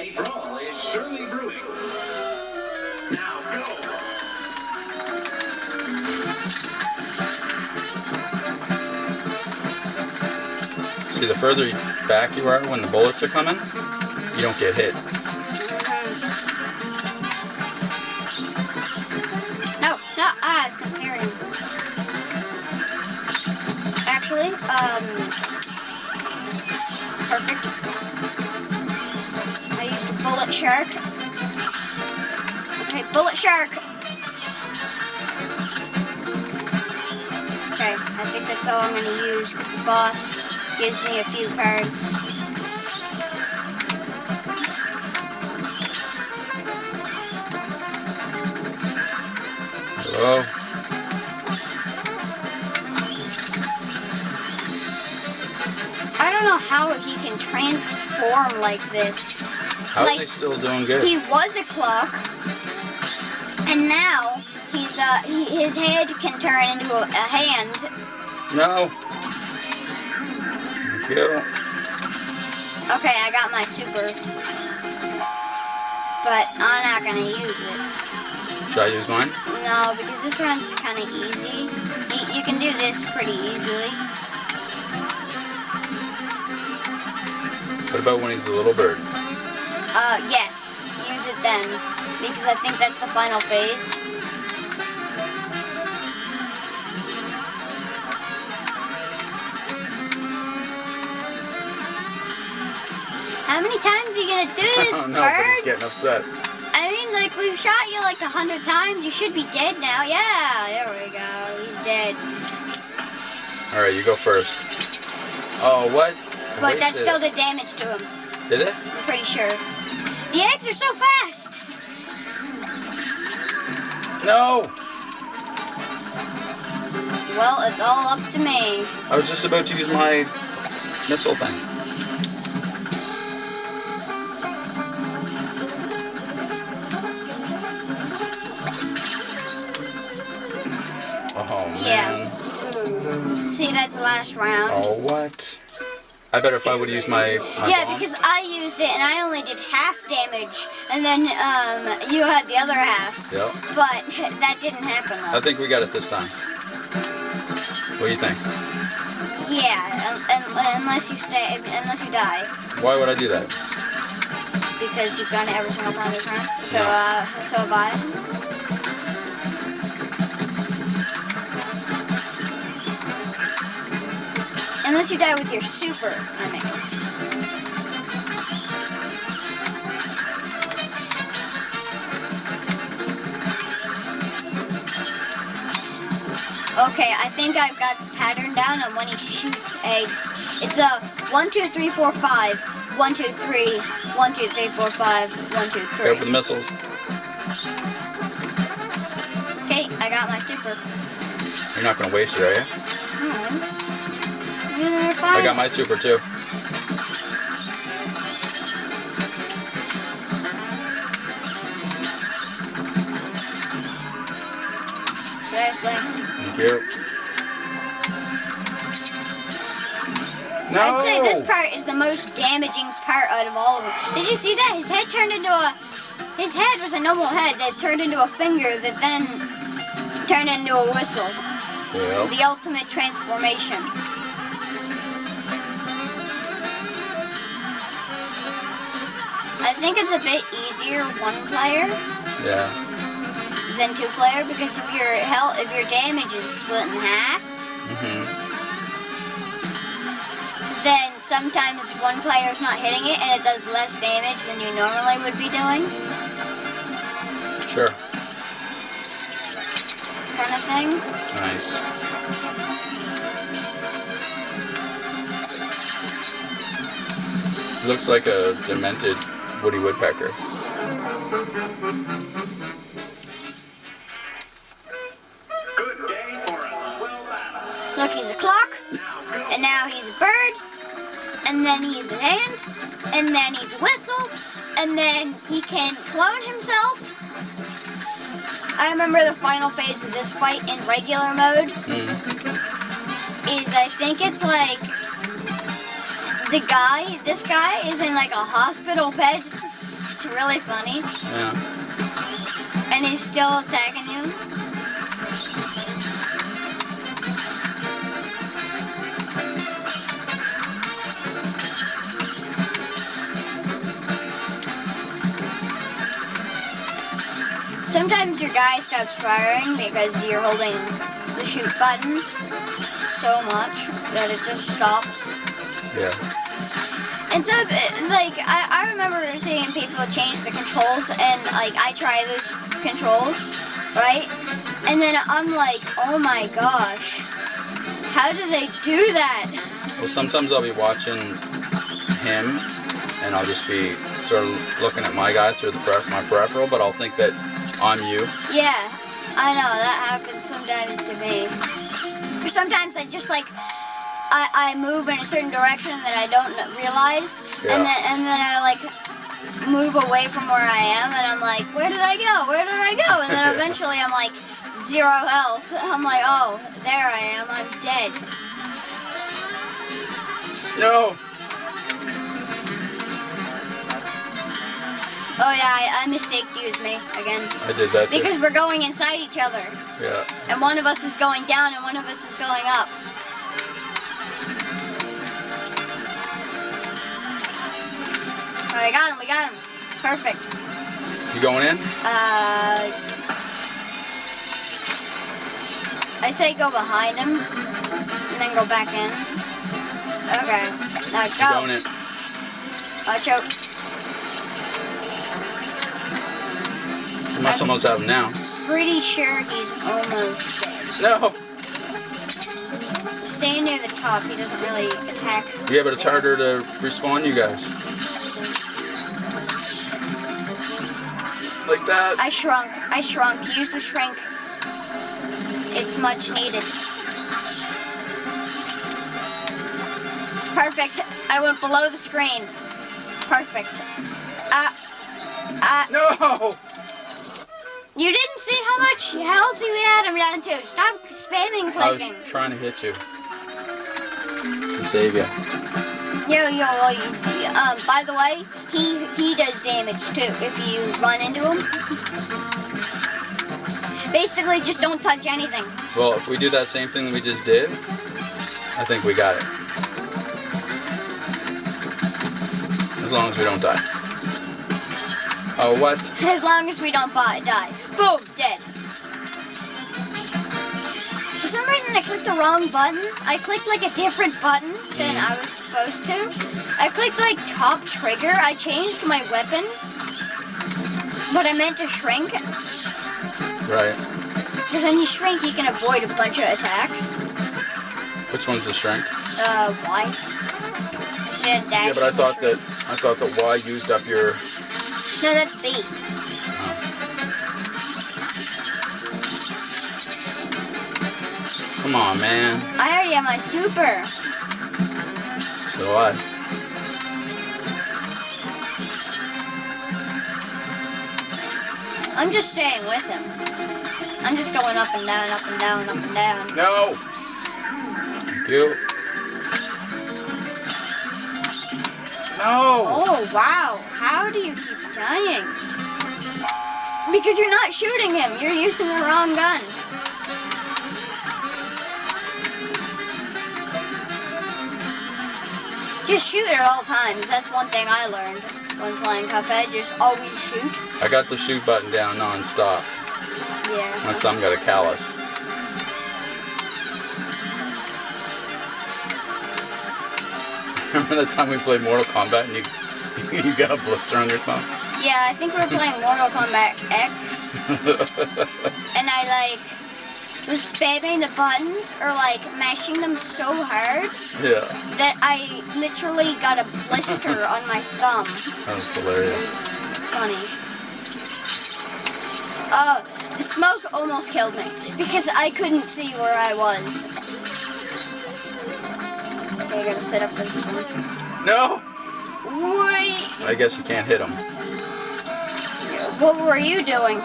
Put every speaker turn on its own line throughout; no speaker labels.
tiny brawl is surely brewing. Now go.
See, the further back you are when the bullets are coming, you don't get hit.
I was comparing. Actually, perfect. I used a bullet shark. Okay, bullet shark. Okay, I think that's all I'm gonna use because the boss gives me a few cards.
Hello?
I don't know how he can transform like this.
How is he still doing good?
He was a clock, and now he's his head can turn into a hand.
No. Thank you.
Okay, I got my super, but I'm not gonna use it.
Should I use mine?
No, because this round's kind of easy. You can do this pretty easily.
What about when he's a little bird?
Yes. Use it then, because I think that's the final phase. How many times are you gonna do this,
Oh, no,
bird?
but he's getting upset.
I mean, like, we've shot you like 100 times. You should be dead now. Yeah, there we go. He's dead.
Alright, you go first. Oh, what?
But that still did damage to him.
Did it?
I'm pretty sure. The eggs are so fast!
No!
Well, it's all up to me.
I was just about to use my missile thing. Oh, man.
Yeah. See, that's the last round.
Oh, what? I bet if I would use my
yeah,
bomb.
because I used it and I only did half damage, and then you had the other half.
Yep.
But that didn't happen though.
I think we got it this time. What do you think?
Yeah, unless you die.
Why would I do that?
Because you've done it every single time this round. So,
No.
So have I. Unless you die with your super, I mean. Okay, I think I've got the pattern down on when he shoots eggs. It's a 1, 2, 3, 4, 5. 1, 2, 3. 1, 2, 3, 4, 5. 1, 2, 3.
Go for the missiles.
Okay, I got my super.
You're not going to waste it, are you? I got my super too.
Seriously.
Thank you. No!
I'd say this part is the most damaging part out of all of them. Did you see that? His head turned into a... His head was a normal head that turned into a finger that then turned into a whistle.
Yeah.
The ultimate transformation. I think it's a bit easier one player
Yeah.
than two player because if your damage is split in half, then sometimes one player's not hitting it and it does less damage than you normally would be doing.
Sure.
Kind of thing.
Nice. Looks like a demented Woody Woodpecker.
Good day for us. Well done.
Look, he's a clock, and now he's a bird, and then he's an ant, and then he's a whistle, and then he can clone himself. I remember the final phase of this fight in regular mode is I think it's like this guy is in like a hospital bed It's really funny.
Yeah.
And he's still attacking you. Sometimes your guy stops firing because you're holding the shoot button so much that it just stops.
Yeah.
And so, like, I remember seeing people change the controls, and, like, I try those controls, right? And then I'm like, oh my gosh, how do they do that?
Well, sometimes I'll be watching him, and I'll just be sort of looking at my guy through my peripheral, but I'll think that I'm you.
Yeah, I know, that happens sometimes to me. Or sometimes I just, like, I move in a certain direction that I don't realize,
Yeah.
and then I like move away from where I am, and I'm like, where did I go? Where did I go? And then eventually I'm like 0 health. I'm like, oh, there I am. I'm dead.
No.
Oh yeah, I mistaked you as me again.
I did that too.
Because we're going inside each other,
Yeah.
and one of us is going down, and one of us is going up. Alright, we got him. Perfect.
You going in?
I say go behind him, and then go back in. Okay, now
You
go.
going in?
Choke.
You must almost have him now.
Pretty sure he's almost dead.
No.
Staying near the top, he doesn't really attack.
Yeah, but it's harder to respawn you guys. Like that.
I shrunk. Use the shrink. It's much needed. Perfect. I went below the screen. Perfect.
No!
You didn't see how much health we had him down to. Stop spamming
I was
clicking.
trying to hit you. To save you.
By the way, he does damage too if you run into him. Basically, just don't touch anything.
Well, if we do that same thing that we just did, I think we got it. As long as we don't die. Oh, what?
As long as we don't die. Boom, dead. For some reason, I clicked the wrong button. I clicked like a different button than I was supposed to. I clicked like top trigger. I changed my weapon, but I meant to shrink.
Right.
Because when you shrink, you can avoid a bunch of attacks.
Which one's the shrink?
Y. Instead of dash.
Yeah, but I thought that Y used up your.
No, that's B.
Come on, man.
I already have my super.
So do I.
I'm just staying with him. I'm just going up and down, up and down, up and down.
No. Thank you. No.
Oh, wow. How do you keep dying? Because you're not shooting him. You're using the wrong gun. Just shoot at all times. That's one thing I learned when playing Cuphead. Just always shoot.
I got the shoot button down non-stop.
Yeah.
My thumb got a callus. Remember that time we played Mortal Kombat and you got a blister on your thumb?
Yeah, I think we were playing Mortal Kombat X. And I was spamming the buttons or mashing them so hard that I literally got a blister on my thumb.
That was
It
hilarious.
was funny. Oh, the smoke almost killed me because I couldn't see where I was. Okay, I gotta set up for this one.
No!
Wait!
I guess you can't hit him.
What were you doing?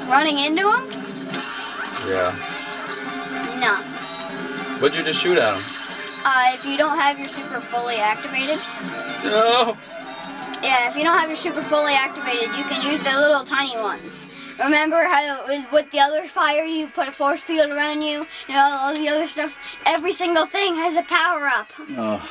Running into him?
Yeah.
No.
What'd you just shoot at him?
If you don't have your super fully activated,
No!
yeah, Yeah, if you don't have your super fully activated, you can use the little tiny ones. Remember how with the other fire you put a force field around you and all the other stuff? Every single thing has a power up.
Oh.